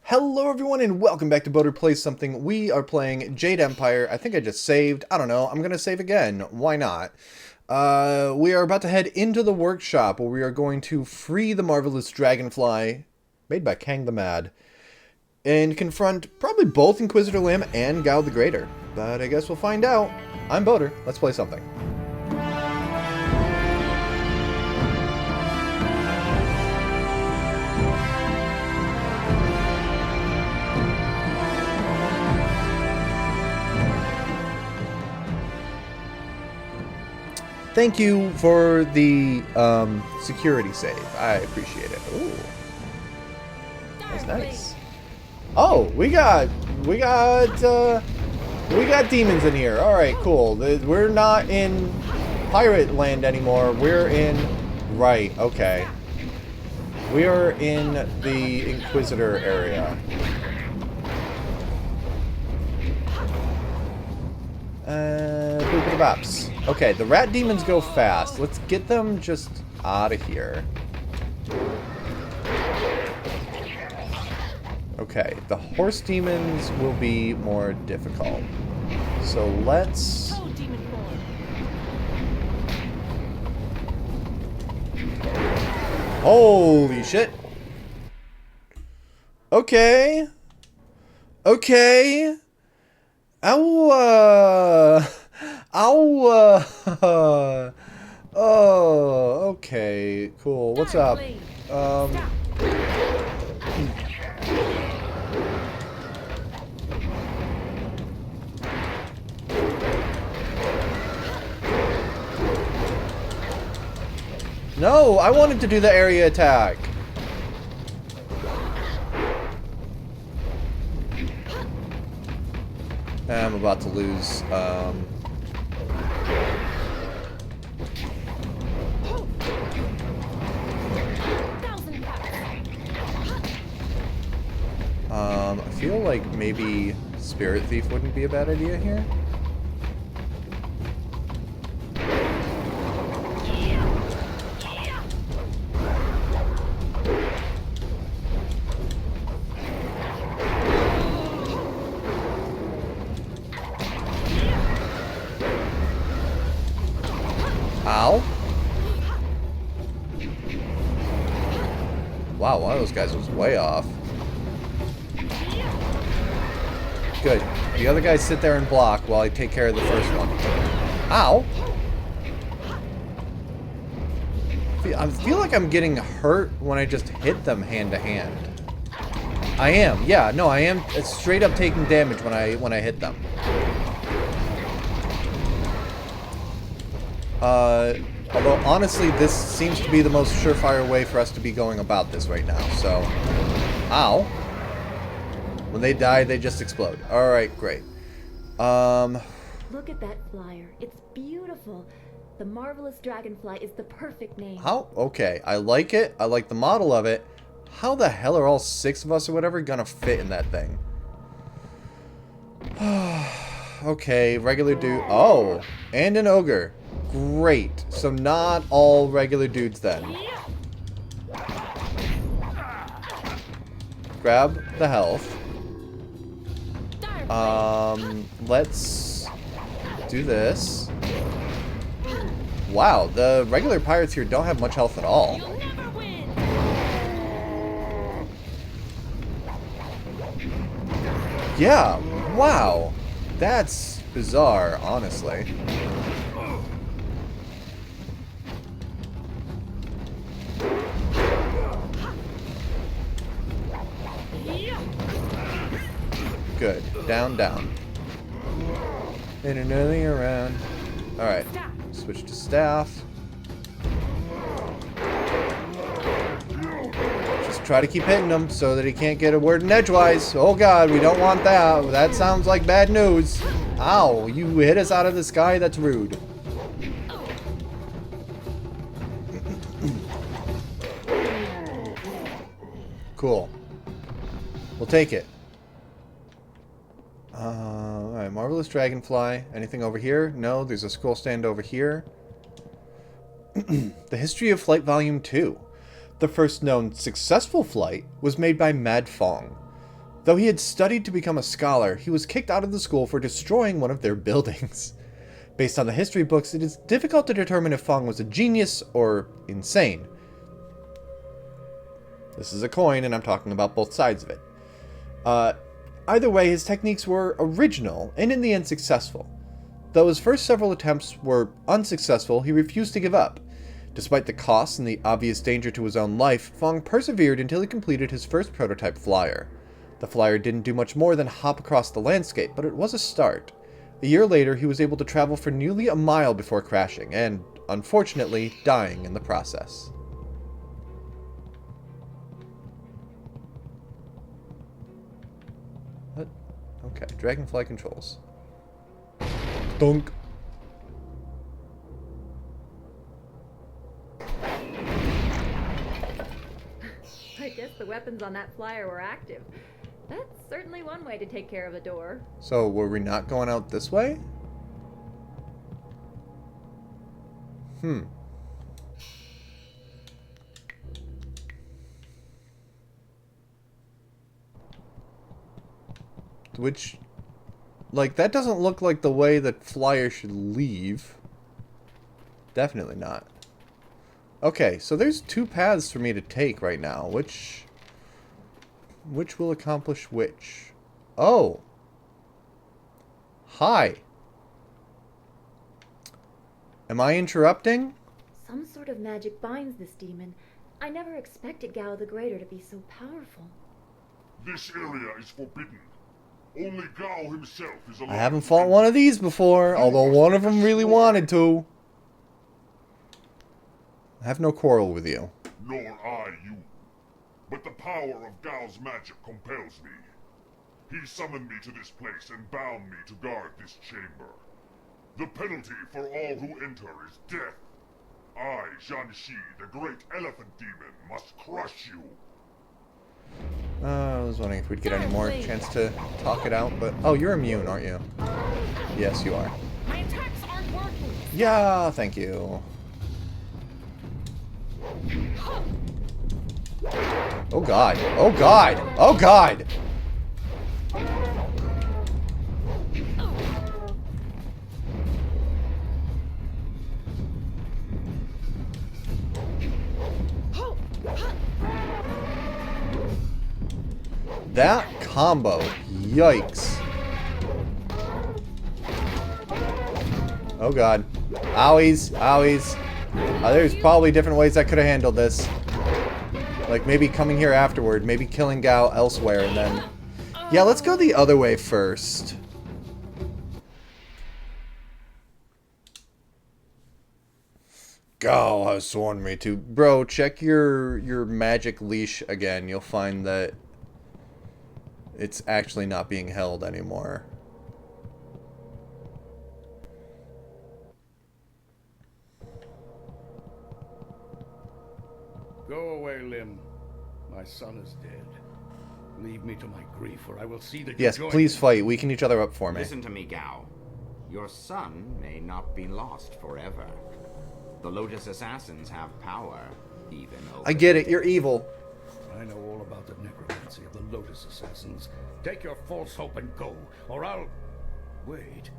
Hello everyone and welcome back to Bōtāo Plays Something. We are playing Jade Empire. I think I just saved. I don't know. I'm going to save again. Why not? We are about to head into the workshop where we are going to free the marvelous Dragonfly, made by Kang the Mad, and confront probably both Inquisitor Lim and Gao the Greater. But I guess we'll find out. I'm Bōtāo. Let's play something. Thank you for the security save. I appreciate it. Ooh, that's nice. Oh, we got demons in here. All right, cool. We're not in pirate land anymore. We're in okay. We are in the Inquisitor area. Boop-a-da-bops. Okay, the rat demons go fast. Let's get them just out of here. Okay, the horse demons will be more difficult. So let's... Holy shit! Okay. Okay. Ow, oh, okay, cool. What's up? No, I wanted to do the area attack. I'm about to lose, I feel like maybe Spirit Thief wouldn't be a bad idea here. Ow. Wow, one of those guys was way off. Good. The other guys sit there and block while I take care of the first one. Ow! I feel like I'm getting hurt when I just hit them hand to hand. I am. Yeah, no, I am straight up taking damage when I hit them. Although, honestly, this seems to be the most surefire way for us to be going about this right now, so... Ow. When they die, they just explode. Alright, great. Look at that flyer. It's beautiful. The Marvelous Dragonfly is the perfect name. How? Okay, I like it. I like the model of it. How the hell are all 6 of us or whatever gonna fit in that thing? Okay, regular dude. Oh, and an ogre. Great. So not all regular dudes then. Grab the health. Let's do this. Wow, the regular pirates here don't have much health at all. Yeah, wow. That's bizarre, honestly. Good. Down, down. In another around. Alright. Switch to staff. Just try to keep hitting him so that he can't get a word in edgewise. Oh god, we don't want that. That sounds like bad news. Ow, you hit us out of the sky? That's rude. Cool. We'll take it. Alright, Marvelous Dragonfly. Anything over here? No, there's a scroll stand over here. The History of Flight Volume 2. The first known successful flight was made by Mad Fong. Though he had studied to become a scholar, he was kicked out of the school for destroying one of their buildings. Based on the history books, it is difficult to determine if Feng was a genius or insane. This is a coin, and I'm talking about both sides of it. Either way, his techniques were original, and in the end successful. Though his first several attempts were unsuccessful, he refused to give up. Despite the costs and the obvious danger to his own life, Feng persevered until he completed his first prototype flyer. The flyer didn't do much more than hop across the landscape, but it was a start. A year later, he was able to travel for nearly a mile before crashing, and, unfortunately, dying in the process. What? Okay, Dragonfly controls. Dunk. I guess the weapons on that flyer were active. That's certainly one way to take care of a door. So, were we not going out this way? Which, like, that doesn't look like the way that flyer should leave. Definitely not. Okay, so there's two paths for me to take right now. Which will accomplish which? Oh. Hi. Am I interrupting? Some sort of magic binds this demon. I never expected Gao the Greater to be so powerful. This area is forbidden. Only Gao himself is allowed. I haven't fought one of these before, although one of them really wanted to. I have no quarrel with you. Nor I you. But the power of Gao's magic compels me. He summoned me to this place and bound me to guard this chamber. The penalty for all who enter is death. I, Zhanxi, the great elephant demon, must crush you. I was wondering if we'd get any more chance to talk it out, but... Oh, you're immune, aren't you? Yes, you are. My attacks aren't working. Yeah, thank you. Oh god. Oh god. Oh god! That combo. Yikes. Oh god. Owies. Owies. There's probably different ways I could have handled this. Like maybe coming here afterward. Maybe killing Gao elsewhere and then... Yeah, let's go the other way first. Gao has sworn me to. Bro, check your magic leash again. You'll find that it's actually not being held anymore. Go away, Lim. My son is dead. Leave me to my grief, or I will see that Yes, you join please me. fight. Weaken each other up for me. Listen to me, Gao. Your son may not be lost forever. The Lotus Assassins have power, even over... I get it. You're evil. I know all about the necromancy of the Lotus Assassins. Take your false hope and go, or I'll... Wait.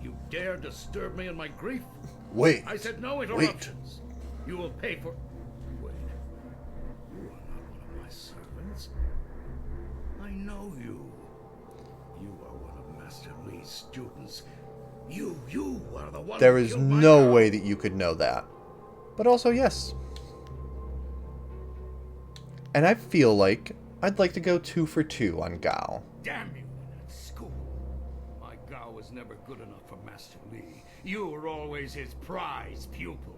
You dare disturb me in my grief? Wait. I said no interruptions. You will pay for... Wait. You are not one of my servants. I know you. You are one of Master Li's students. You are the one There who is killed my no dad. way that you could know that. But also, yes. And I feel like I'd like to go 2 for 2 on Gao. Damn you, at school. My Gao was never good enough for Master Li. You were always his prize pupil.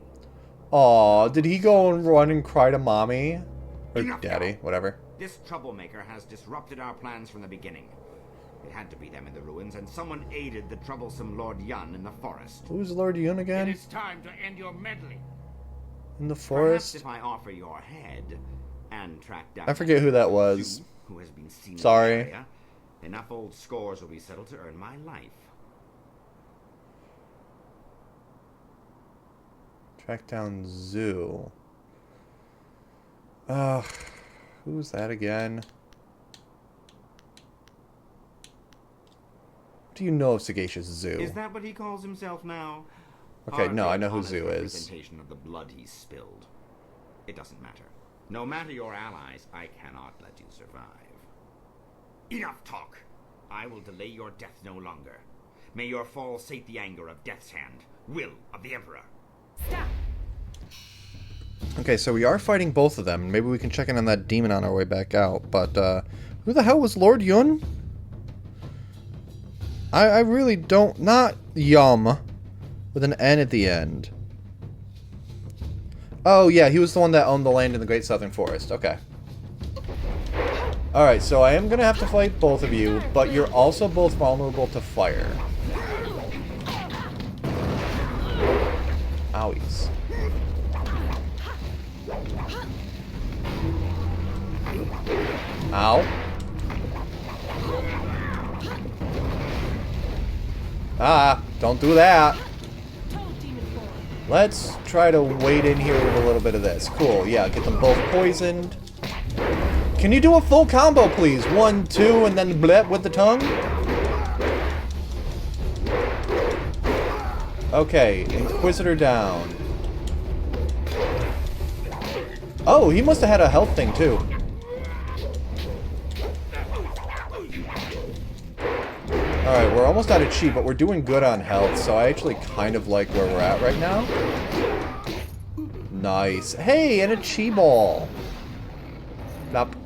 Aw, did he go and run and cry to mommy? Or Enough, daddy, Gao. whatever. This troublemaker has disrupted our plans from the beginning. It had to be them in the ruins, and someone aided the troublesome Lord Yun in the forest. Who's Lord Yun It again? is time to end your meddling. In the Perhaps forest? if I offer your head and track down... I forget who that was. Who has been seen Sorry. in the area, enough old scores will be settled to earn my life. Track down Zoo. Who's that again? Do you know of Sagacious Zoo? Is that what he calls himself now? Okay, no, Hardly I know an who honest Zoo is. representation of the blood he's spilled. It doesn't matter. No matter your allies, I cannot let you survive. Enough talk! I will delay your death no longer. May your fall sate the anger of Death's Hand, will of the Emperor. Stop! Okay, so we are fighting both of them. Maybe we can check in on that demon on our way back out. But, who the hell was Lord Yun? I really don't... Not Yum. With an N at the end. Oh, yeah, he was the one that owned the land in the Great Southern Forest. Okay. Alright, so I am going to have to fight both of you, but you're also both vulnerable to fire. Owies. Ow. Ah, don't do that. Let's try to wait in here with a little bit of this. Cool, yeah, get them both poisoned. Can you do a full combo, please? 1, 2, and then blip with the tongue? Okay, Inquisitor down. Oh, he must have had a health thing, too. Alright, we're almost out of chi, but we're doing good on health, so I actually kind of like where we're at right now. Nice. Hey, and a chi ball. Nope.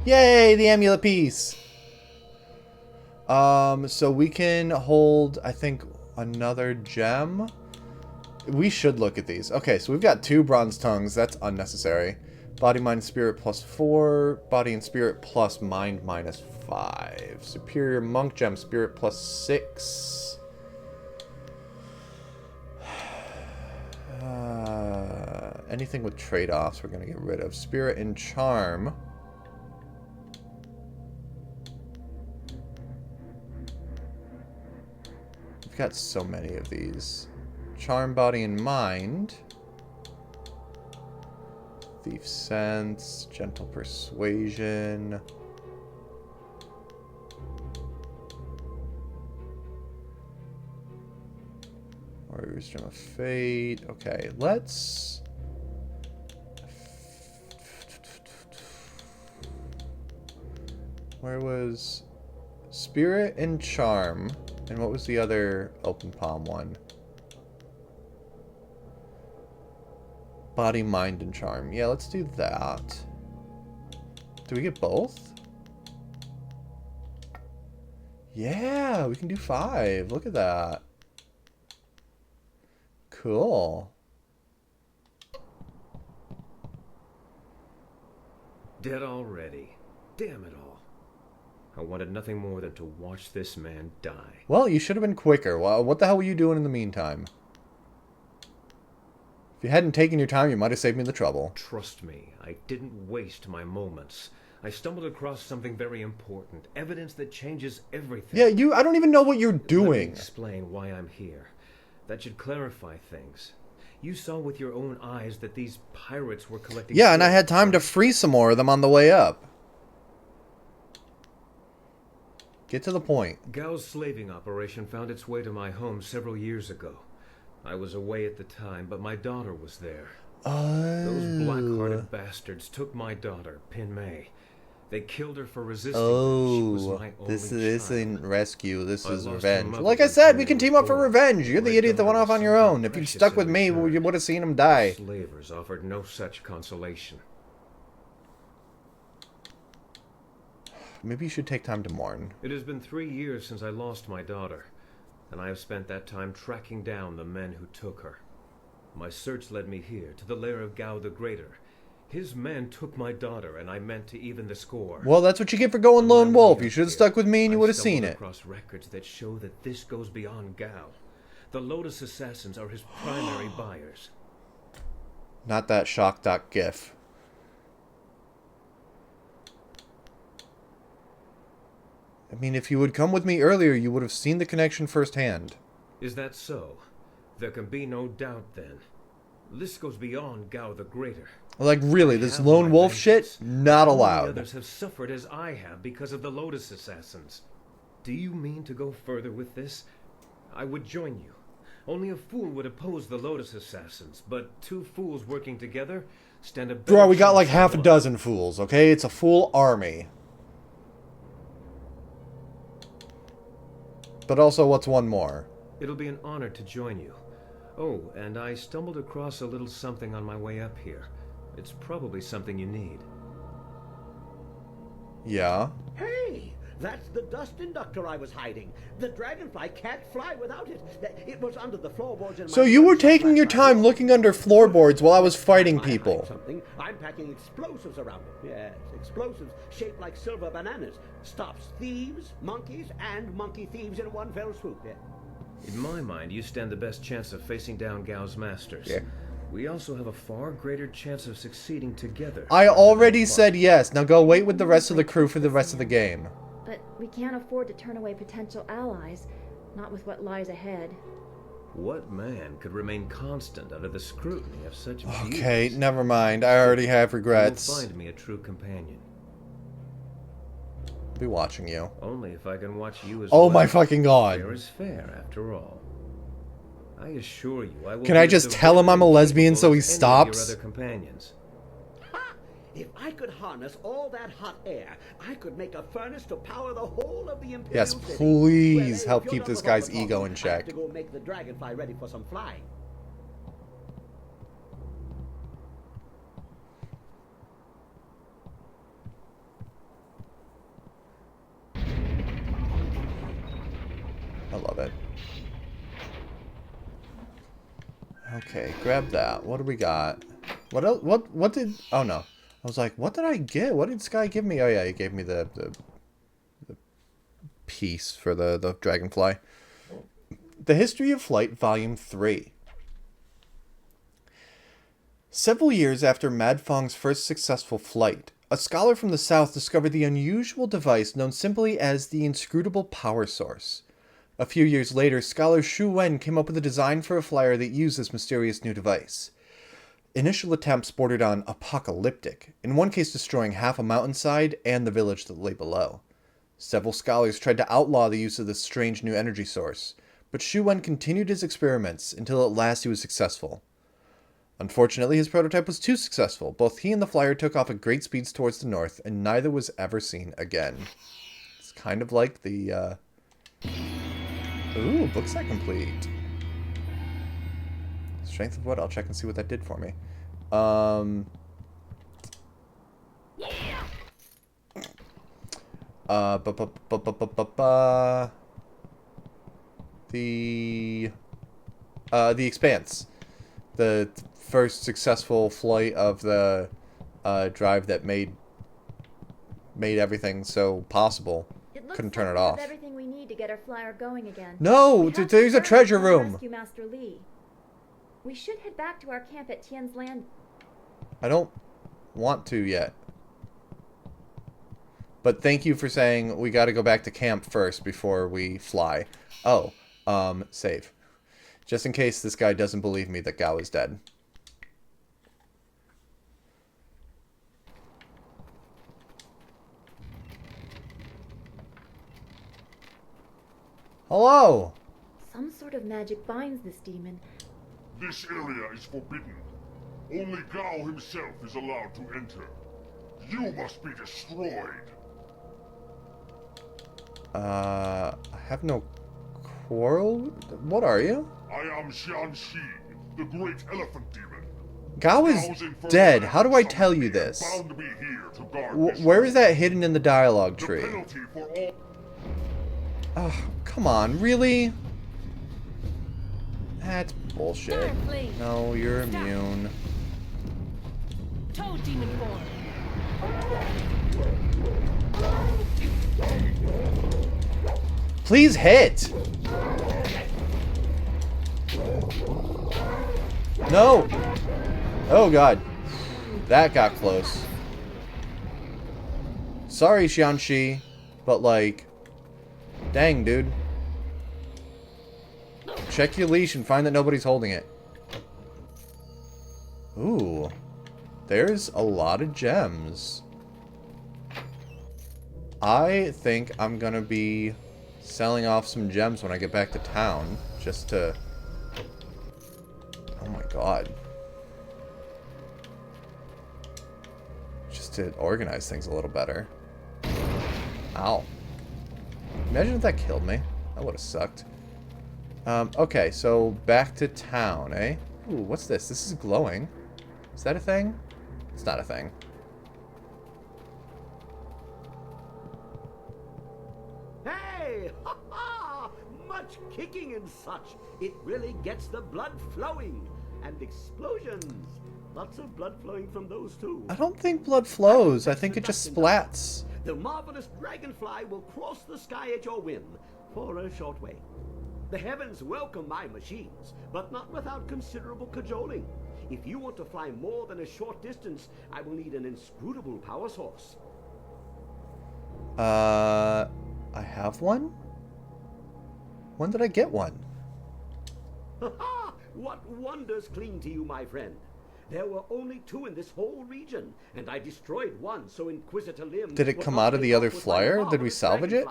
Yay, the amulet piece. So we can hold, I think, another gem. We should look at these. Okay, so we've got 2 bronze tongues. That's unnecessary. Body, mind, spirit +4. Body and spirit plus mind -5. Superior monk gem, spirit +6. Anything with trade-offs we're going to get rid of. Spirit and charm. We've got so many of these. Charm, body, and mind. Thief sense, gentle persuasion. Warrior's Gem of Fate. Okay, let's... Where was... Spirit and Charm. And what was the other open palm one? Body, mind, and charm. Yeah, let's do that. Do we get both? Yeah, we can do 5. Look at that. Cool. Dead already. Damn it all. I wanted nothing more than to watch this man die. Well, you should have been quicker. Well, what the hell were you doing in the meantime? If you hadn't taken your time, you might have saved me the trouble. Trust me, I didn't waste my moments. I stumbled across something very important. Evidence that changes everything. Yeah, I don't even know what you're Let me doing. explain why I'm here. That should clarify things. You saw with your own eyes that these pirates were collecting... Yeah, and I had time to free some more of them on the way up. Get to the point. Gao's slaving operation found its way to my home several years ago. I was away at the time, but my daughter was there. Those black-hearted bastards took my daughter, Pin Mei. They killed her for resisting them. She was my only this child. isn't rescue. This I is lost her revenge. mother Like I when said, we Pin can Mei team was up for born. revenge. You're the My idiot that went daughter off on was your something own. If you'd precious stuck in with me, return. you would have seen him die. Slavers offered no such consolation. Maybe you should take time to mourn. It has been 3 years since I lost my daughter, and I have spent that time tracking down the men who took her. My search led me here, to the lair of Gao the Greater. His men took my daughter, and I meant to even the score. Well, that's what you get for going lone wolf. You should have stuck with me and you would have seen it. Across records that show that this goes beyond Gao. The Lotus Assassins are his primary buyers. Not that shock doc gif. I mean, if you would come with me earlier, you would have seen the connection firsthand. Is that so? There can be no doubt then. This goes beyond Gao the Greater. Like, really, this Have lone my wolf vengeance. shit? Not How many allowed. others have suffered as I have because of the Lotus Assassins. Do you mean to go further with this? I would join you. Only a fool would oppose the Lotus Assassins, but two fools working together stand a better Bro, we got chance like than half a one. dozen fools, okay? It's a full army. But also, what's one more? It'll be an honor to join you. Oh, and I stumbled across a little something on my way up here. It's probably something you need. Yeah. Hey, that's the dust inductor I was hiding. The Dragonfly can't fly without it. It was under the floorboards in my... So you were workshop taking last your night. time looking under floorboards while I was fighting I'm hiding people. something. I'm packing explosives around it. Yes, explosives shaped like silver bananas. Stops thieves, monkeys, and monkey thieves in one fell swoop. Yeah. In my mind, you stand the best chance of facing down Gao's masters. Yeah. We also have a far greater chance of succeeding together. I already said yes. Now go wait with the rest of the crew for the rest of the game. But we can't afford to turn away potential allies, not with what lies ahead. What man could remain constant under the scrutiny of such Okay, views? never mind. I already have You will regrets. find me a true companion. I'll be watching you. Only if I can watch you as Oh well. my fucking god. Fair is fair, after all. I assure you, I will. Can I be just as tell him I'm a devoted and lesbian so capable he as any of stops? your other companions. Ha! If I could harness all that hot air, I could make a furnace to power the whole of the Imperial Yes, City. please Well, help if you're keep done this with all guy's the talking, ego in I check. have to go make the Dragonfly ready for some flying. I love it. Okay, grab that. What do we got? What else? What did... Oh, no. I was like, what did I get? What did Sky give me? Oh, yeah, he gave me the piece for the Dragonfly. The History of Flight, Volume 3. Several years after Mad Fong's first successful flight, a scholar from the south discovered the unusual device known simply as the Inscrutable Power Source. A few years later, scholar Xu Wen came up with a design for a flyer that used this mysterious new device. Initial attempts bordered on apocalyptic, in one case destroying half a mountainside and the village that lay below. Several scholars tried to outlaw the use of this strange new energy source, but Xu Wen continued his experiments until at last he was successful. Unfortunately, his prototype was too successful. Both he and the flyer took off at great speeds towards the north, and neither was ever seen again. It's kind of like the, Ooh, book set complete. Strength of what? I'll check and see what that did for me. The Expanse. The first successful flight of the drive that made everything so possible. Couldn't turn it off. We have everything we need to get our flyer going again. No, We have to there's a start treasure with room. Rescue Master Li. We should head back to our camp at Tian's Land. I don't want to yet. But thank you for saying we got to go back to camp first before we fly. Oh, save. Just in case this guy doesn't believe me that Gao is dead. Hello! Some sort of magic binds this demon. This area is forbidden. Only Gao himself is allowed to enter. You must be destroyed. I have no quarrel? What are you? I am Xianxi, the great elephant demon. Gao is Gao's infernal dead. How do I summoned tell me you and this? bound me here to guard this Where is room. that hidden in the dialogue The tree? penalty for all... Oh, come on, really? That's bullshit. Please. No, you're Stop. immune. Toad demon form. Please hit! No! Oh god. That got close. Sorry, Xianxi, but like... Dang, dude. Check your leash and find that nobody's holding it. Ooh. There's a lot of gems. I think I'm gonna be selling off some gems when I get back to town, just to... Oh my god. Just to organize things a little better. Ow. Imagine if that killed me. That would have sucked. Okay, so back to town, eh? Ooh, what's this? This is glowing. Is that a thing? It's not a thing. Hey! Ha ha! Much kicking and such. It really gets the blood flowing. And explosions. Lots of blood flowing from those too. I don't think blood flows. I think it just splats. The marvelous Dragonfly will cross the sky at your whim for a short way. The heavens welcome my machines, but not without considerable cajoling. If you want to fly more than a short distance, I will need an inscrutable power source. I have one? When did I get one? Ha ha! What wonders cling to you, my friend? There were only 2 in this whole region, and I destroyed one, so Inquisitor Lim... Did it come out of the other flyer? Did we salvage it?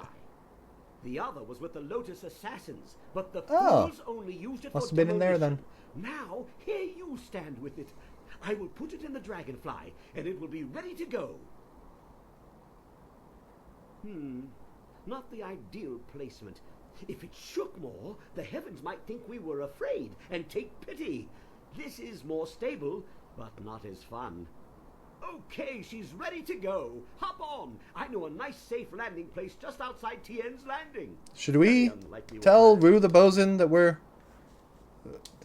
The other was with the Lotus Assassins, but the Oh. fools only used it Must for have been in there then. demolition. Now, here you stand with it. I will put it in the Dragonfly, and it will be ready to go. Not the ideal placement. If it shook more, the heavens might think we were afraid and take pity. This is more stable, but not as fun. Okay, she's ready to go. Hop on. I know a nice safe landing place just outside Tien's Landing. Should we Very unlikely tell one. Rue the bosun that we're...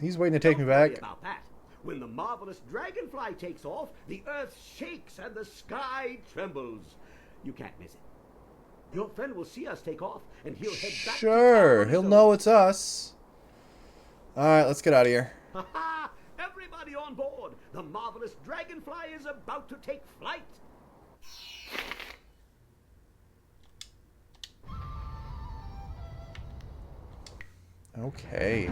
He's waiting to take me Don't worry back. about that. When the marvelous Dragonfly takes off, the earth shakes and the sky trembles. You can't miss it. Your friend will see us take off, and he'll head back to Sure, town he'll on his know own. it's us. Alright, let's get out of here. Ha ha! Everybody on board! The marvelous Dragonfly is about to take flight! Okay.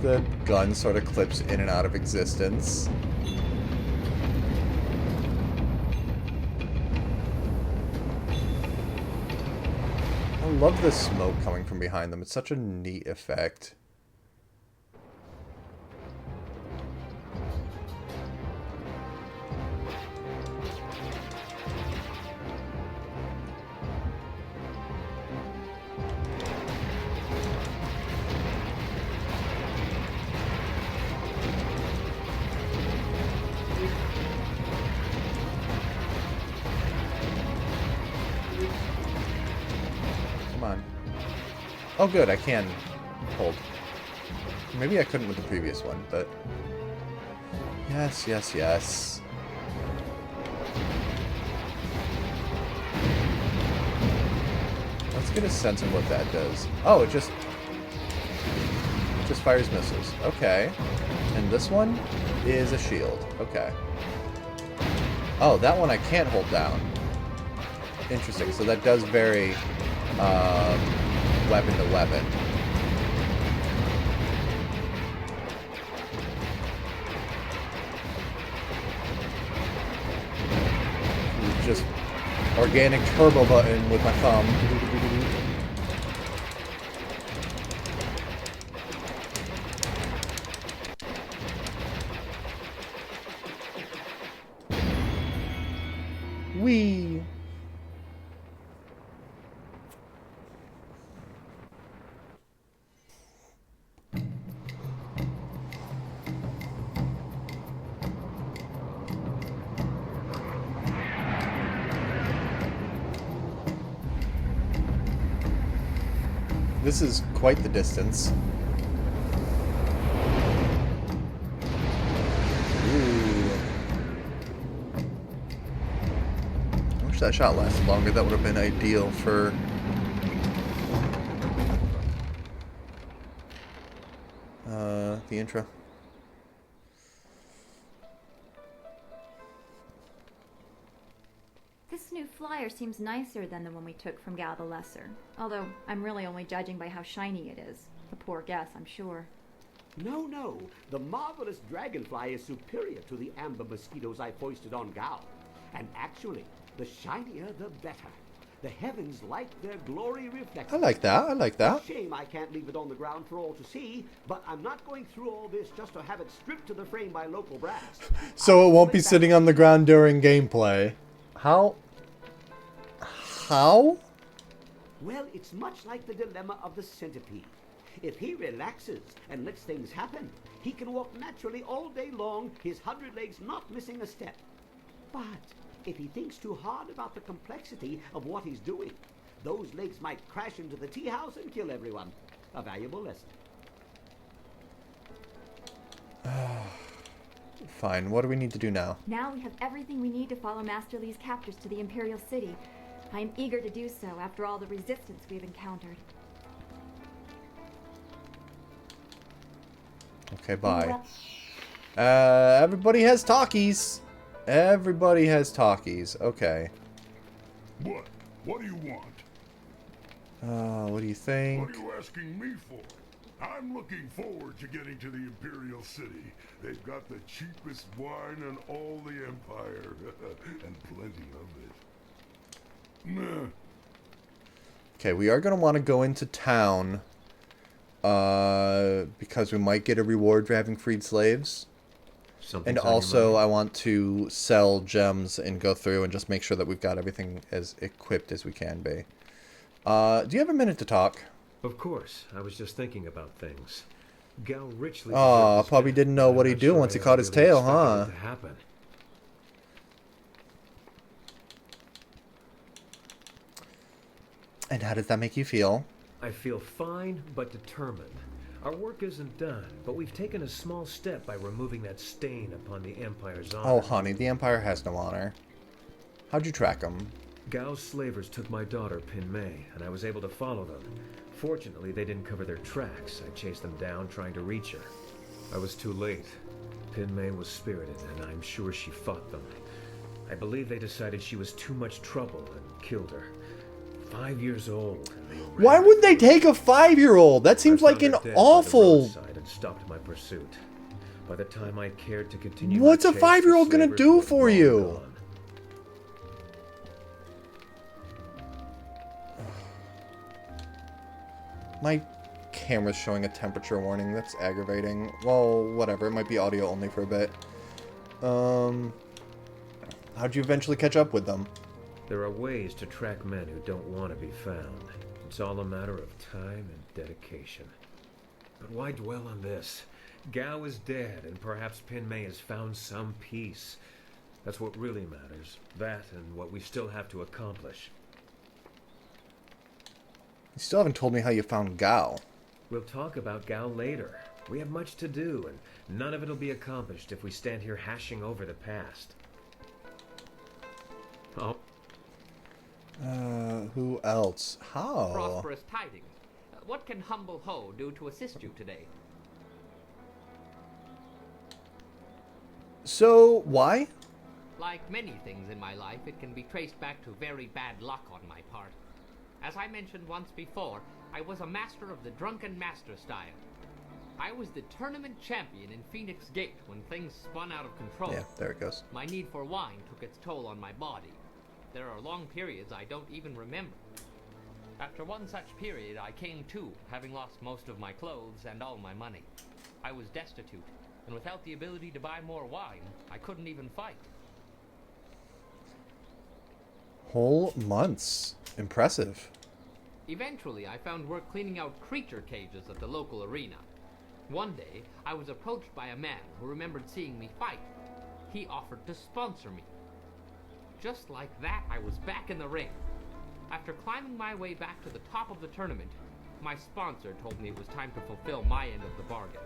The gun sort of clips in and out of existence. I love the smoke coming from behind them. It's such a neat effect. Come on. Oh good, I can hold. Maybe I couldn't with the previous one, but... Yes, yes, yes. Let's get a sense of what that does. Oh, it just fires missiles. Okay. And this one is a shield. Okay. Oh, that one I can't hold down. Interesting. So that does vary weapon to weapon. Just organic turbo button with my thumb. Whee! This is quite the distance. Ooh. I wish that shot lasted longer. That would have been ideal for... the intro. This new flyer seems nicer than the one we took from Gal the Lesser. Although, I'm really only judging by how shiny it is. A poor guess, I'm sure. No, no. The marvelous Dragonfly is superior to the amber mosquitoes I foisted on Gao. And actually, the shinier the better. The heavens like their glory reflected. I like that. I like that. Shame I can't leave it on the ground for all to see, but I'm not going through all this just to have it stripped to the frame by local brass. So it won't be sitting on the ground during gameplay. How? How? Well, it's much like the dilemma of the centipede. If he relaxes and lets things happen, he can walk naturally all day long, his 100 legs not missing a step. But if he thinks too hard about the complexity of what he's doing, those legs might crash into the tea house and kill everyone. A valuable lesson. Fine, what do we need to do now? Now we have everything we need to follow Master Li's captors to the Imperial City. I am eager to do so after all the resistance we've encountered. Okay, bye. Everybody has talkies. Everybody has talkies. Okay. What? What do you want? What do you think? What are you asking me for? I'm looking forward to getting to the Imperial City. They've got the cheapest wine in all the Empire. And plenty of it. Nah. Okay, we are going to want to go into town. Because we might get a reward for having freed slaves. And also, I want to sell gems and go through and just make sure that we've got everything as equipped as we can be. Do you have a minute to talk? Of course. I was just thinking about things. Gao richly... Oh, probably didn't know what he'd do once he caught his tail, huh? And how does that make you feel? I feel fine, but determined. Our work isn't done, but we've taken a small step by removing that stain upon the Empire's honor. Oh, honey, the Empire has no honor. How'd you track them? Gao's slavers took my daughter, Pin Mei, and I was able to follow them. Fortunately, they didn't cover their tracks. I chased them down, trying to reach her. I was too late. Pin Mei was spirited, and I'm sure she fought them. I believe they decided she was too much trouble and killed her. 5 years old. Why would they take a 5-year-old? That seems like an awful... And stopped my pursuit. By the time I cared to continue, what's a 5-year-old gonna do for you? My camera's showing a temperature warning. That's aggravating. Well, whatever. It might be audio only for a bit. How'd you eventually catch up with them? There are ways to track men who don't want to be found. It's all a matter of time and dedication. But why dwell on this? Gao is dead, and perhaps Pin Mei has found some peace. That's what really matters. That and what we still have to accomplish. You still haven't told me how you found Gao. We'll talk about Gao later. We have much to do, and none of it'll be accomplished if we stand here hashing over the past. Oh. Who else? How? Prosperous tidings. What can humble Ho do to assist you today? So, why? Like many things in my life, it can be traced back to very bad luck on my part. As I mentioned once before, I was a master of the drunken master style. I was the tournament champion in Phoenix Gate when things spun out of control. Yeah, there it goes. My need for wine took its toll on my body. There are long periods I don't even remember. After one such period, I came to, having lost most of my clothes and all my money. I was destitute, and without the ability to buy more wine, I couldn't even fight. Whole months. Impressive. Eventually, I found work cleaning out creature cages at the local arena. One day, I was approached by a man who remembered seeing me fight. He offered to sponsor me. Just like that, I was back in the ring. After climbing my way back to the top of the tournament, my sponsor told me it was time to fulfill my end of the bargain.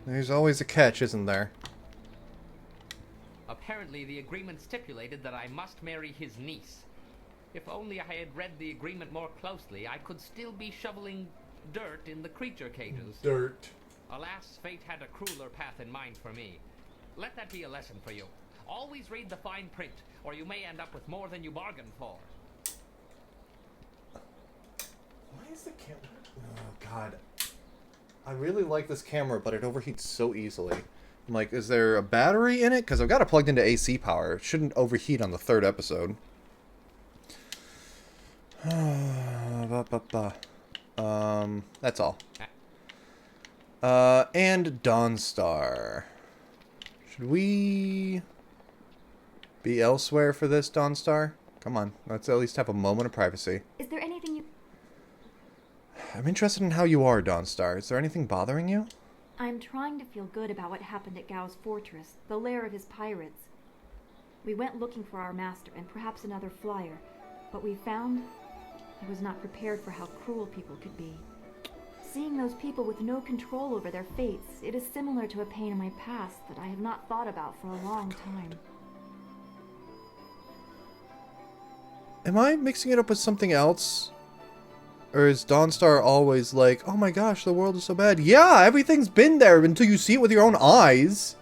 There's always a catch, isn't there? Apparently, the agreement stipulated that I must marry his niece. If only I had read the agreement more closely, I could still be shoveling dirt in the creature cages. Dirt. Alas, fate had a crueler path in mind for me. Let that be a lesson for you. Always read the fine print, or you may end up with more than you bargained for. Why is the camera... Oh, God. I really like this camera, but it overheats so easily. I'm like, is there a battery in it? Because I've got it plugged into AC power. It shouldn't overheat on the 3rd episode. That's all. And Dawnstar. Should we be elsewhere for this, Dawnstar? Come on, let's at least have a moment of privacy. Is there anything you... I'm interested in how you are, Dawnstar. Is there anything bothering you? I'm trying to feel good about what happened at Gao's fortress, the lair of his pirates. We went looking for our master and perhaps another flyer. What we found, I was not prepared for how cruel people could be. Seeing those people with no control over their fates, it is similar to a pain in my past that I have not thought about for a long time. Am I mixing it up with something else? Or is Dawnstar always like, oh my gosh, the world is so bad? Yeah, everything's been there until you see it with your own eyes.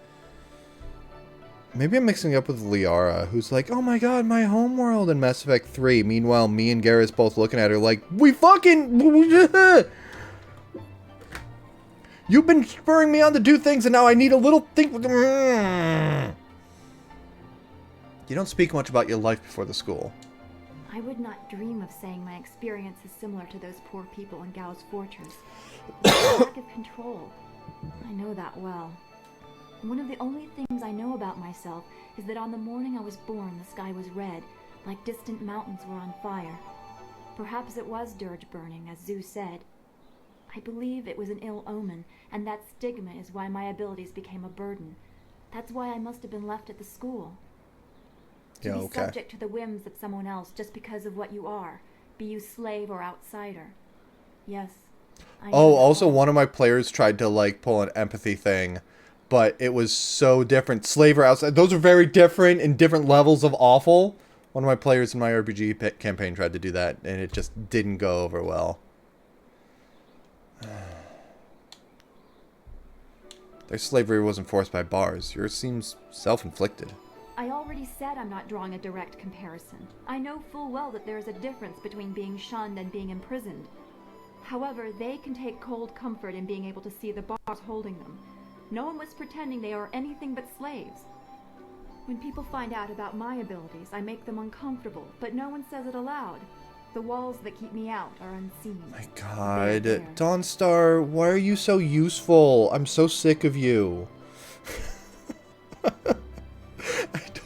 Maybe I'm mixing it up with Liara, who's like, oh my god, my homeworld in Mass Effect 3. Meanwhile, me and Garrus both looking at her like, we fucking... You've been spurring me on to do things and now I need a little thing... You don't speak much about your life before the school. I would not dream of saying my experience is similar to those poor people in Gao's fortress. It's a lack of control. I know that well. One of the only things I know about myself is that on the morning I was born, the sky was red, like distant mountains were on fire. Perhaps it was dirge burning, as Zeus said. I believe it was an ill omen, and that stigma is why my abilities became a burden. That's why I must have been left at the school. To be subject to the whims of someone else just because of what you are, be you slave or outsider. Yes. Oh, also one of my players tried to like pull an empathy thing, but it was so different. Slave or outside, those are very different in different levels of awful. One of my players in my RPG campaign tried to do that, and it just didn't go over well. Their slavery wasn't forced by bars. Yours seems self-inflicted. I already said I'm not drawing a direct comparison. I know full well that there is a difference between being shunned and being imprisoned. However, they can take cold comfort in being able to see the bars holding them. No one was pretending they are anything but slaves. When people find out about my abilities, I make them uncomfortable, but no one says it aloud. The walls that keep me out are unseen. My god, Dawnstar, why are you so useful? I'm so sick of you.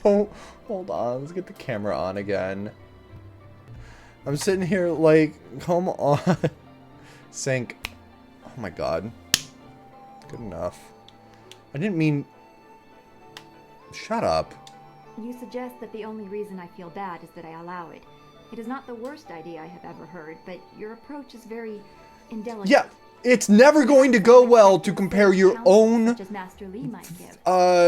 Oh, hold on. Let's get the camera on again. I'm sitting here like, come on. Sync. Oh my god. Good enough. I didn't mean... Shut up. You suggest that the only reason I feel bad is that I allow it. It is not the worst idea I have ever heard, but your approach is very indelicate. Yeah, it's never going to go well to compare your own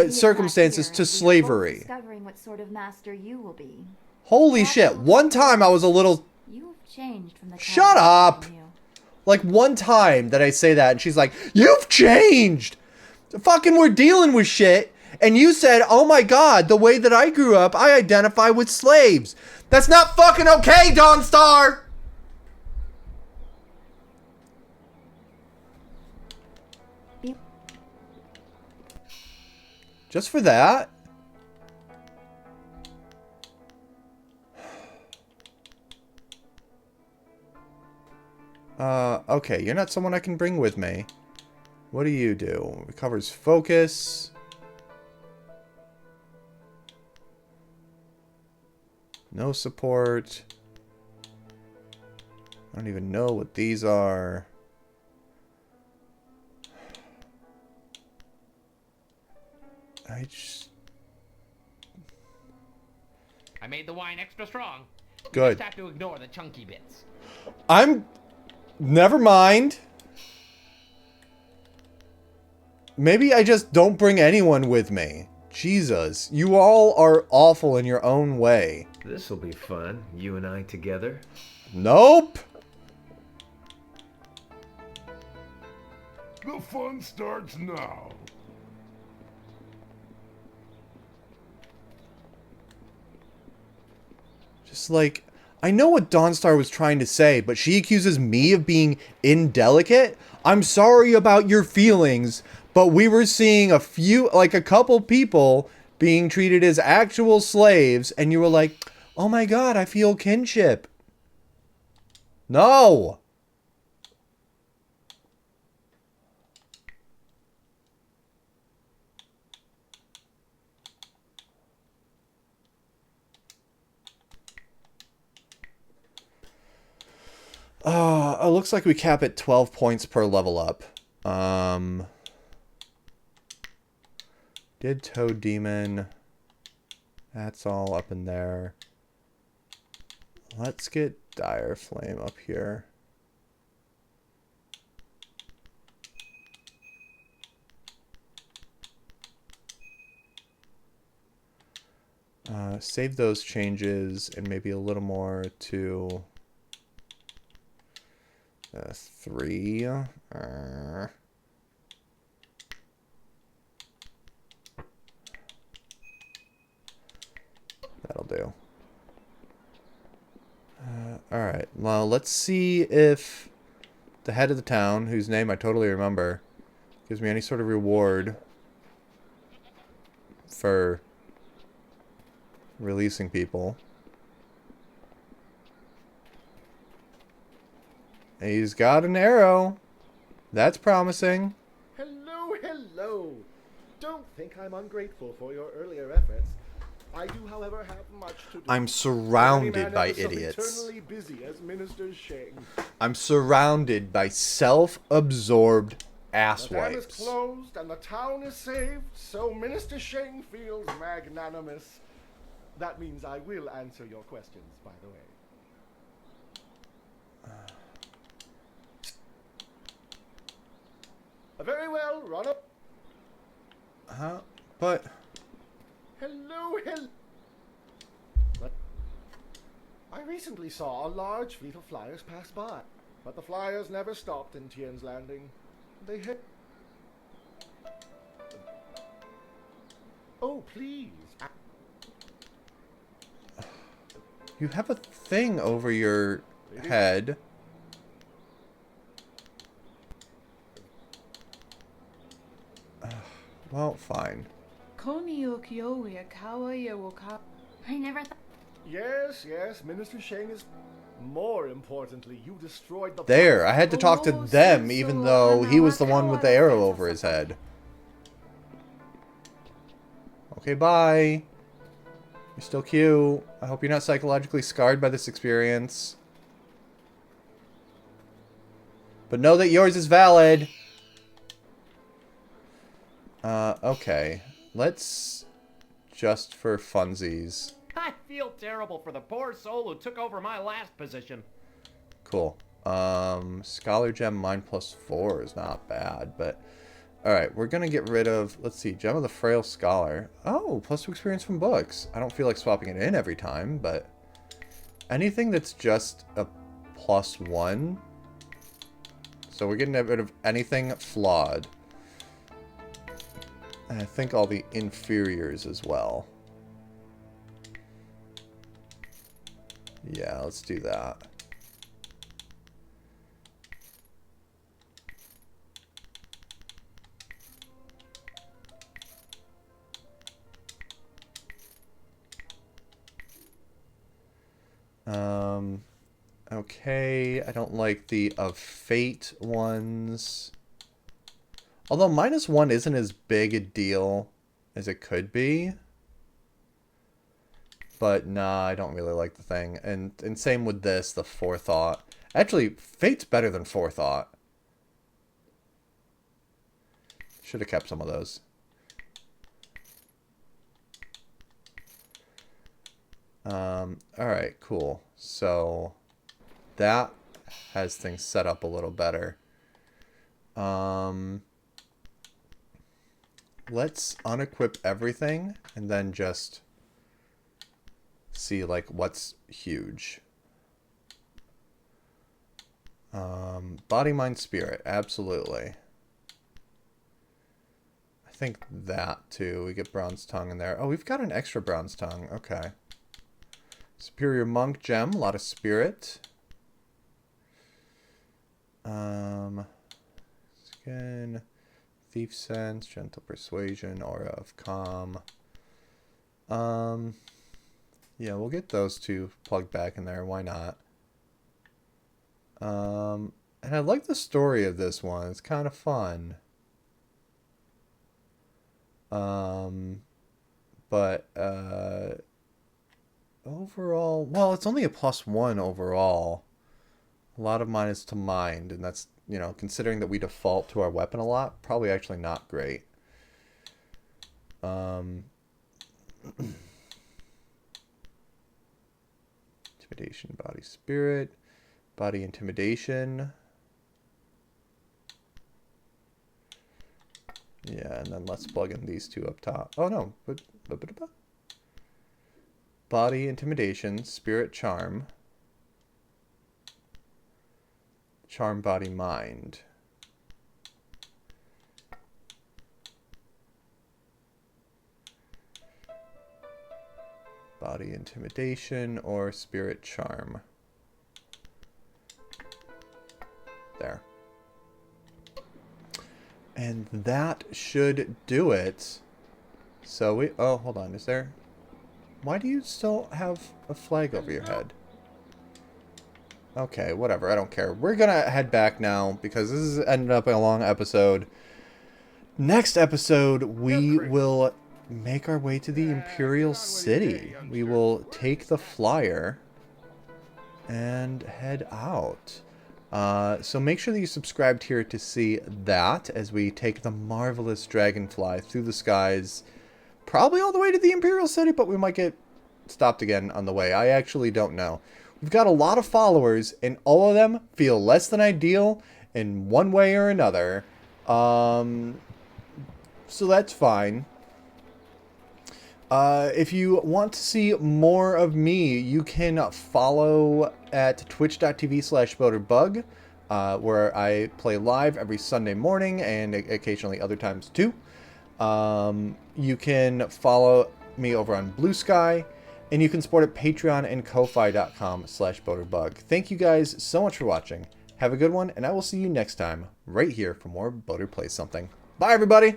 circumstances to slavery. Discovering what sort of master you will be. Holy shit, one time I was a little... You have changed from the... Shut up! Like one time that I say that and she's like, you've changed! Fucking we're dealing with shit and you said, oh my god, the way that I grew up, I identify with slaves. That's not fucking okay, Dawnstar! Just for that? Okay, you're not someone I can bring with me. What do you do? Recovers focus. No support. I don't even know what these are. I made the wine extra strong. Good. You just have to ignore the chunky bits. Never mind. Maybe I just don't bring anyone with me. Jesus, you all are awful in your own way. This'll be fun, you and I together. Nope. The fun starts now. Just like, I know what Dawnstar was trying to say, but she accuses me of being indelicate? I'm sorry about your feelings, but we were seeing a couple people being treated as actual slaves, and you were like, oh my god, I feel kinship. No! It looks like we cap at 12 points per level up. Did Toad Demon. That's all up in there. Let's get Dire Flame up here. Save those changes and maybe a little more to 3. That'll do. Alright, well, let's see if the head of the town, whose name I totally remember, gives me any sort of reward for releasing people. He's got an arrow. That's promising. Hello, hello. Don't think I'm ungrateful for your earlier efforts. I do, however, have much to do. I'm surrounded by Any man ever idiots. So eternally busy as Minister Sheng. I'm surrounded by self-absorbed The dam is asswipes. closed and the town is saved, so Minister Sheng feels magnanimous. That means I will answer your questions, by the way. Very well, run up. Huh? But Hello, hello. What? I recently saw a large fleet of flyers pass by, but the flyers never stopped in Tien's Landing. They hit. Oh, please. you have a thing over your head. Well, fine. I never thought. Yes, yes, Minister Sheng is. More importantly, you destroyed the. There, I had to talk to them even though he was the one with the arrow over his head. Okay, bye. You're still cute. I hope you're not psychologically scarred by this experience. But know that yours is valid. Okay. Let's just for funsies. I feel terrible for the poor soul who took over my last position. Cool. Scholar Gem mine +4 is not bad, but alright, we're gonna get rid of, let's see, Gem of the Frail Scholar. Oh, +2 experience from books. I don't feel like swapping it in every time, but anything that's just a +1. So we're getting rid of anything flawed. And I think all the inferiors as well. Yeah, let's do that. Okay, I don't like the of Fate ones. Although -1 isn't as big a deal as it could be. But nah, I don't really like the thing. And same with this, the Forethought. Actually, Fate's better than Forethought. Should have kept some of those. Alright, cool. So that has things set up a little better. Let's unequip everything and then just see like what's huge. Body, mind, spirit, absolutely. I think that too. We get bronze tongue in there. Oh, we've got an extra bronze tongue. Okay. Superior Monk Gem, a lot of spirit. Skin, Thief Sense, Gentle Persuasion, Aura of Calm. Yeah, we'll get those two plugged back in there. Why not? And I like the story of this one. It's kind of fun. But overall, well, it's only a +1 overall. A lot of mine is to mind, and that's, you know, considering that we default to our weapon a lot, probably actually not great. Intimidation, body, spirit, body, intimidation. Yeah, and then let's plug in these two up top. Oh no, body, intimidation, spirit, charm. Charm, body, mind. Body, intimidation, or spirit, charm. There. And that should do it. So we... Oh, hold on. Is there... Why do you still have a flag over your head? Okay, whatever. I don't care. We're gonna head back now because this has ended up a long episode. Next episode, we will make our way to the Imperial City. We will take the flyer and head out. So make sure that you subscribed here to see that as we take the marvelous Dragonfly through the skies. Probably all the way to the Imperial City, but we might get stopped again on the way. I actually don't know. We've got a lot of followers, and all of them feel less than ideal in one way or another. So that's fine. If you want to see more of me, you can follow at twitch.tv/BoaterBug, where I play live every Sunday morning and occasionally other times too. You can follow me over on Blue Sky, and you can support at Patreon and Ko-Fi.com/BoaterBug. Thank you guys so much for watching. Have a good one, and I will see you next time right here for more Boater Plays Something. Bye, everybody!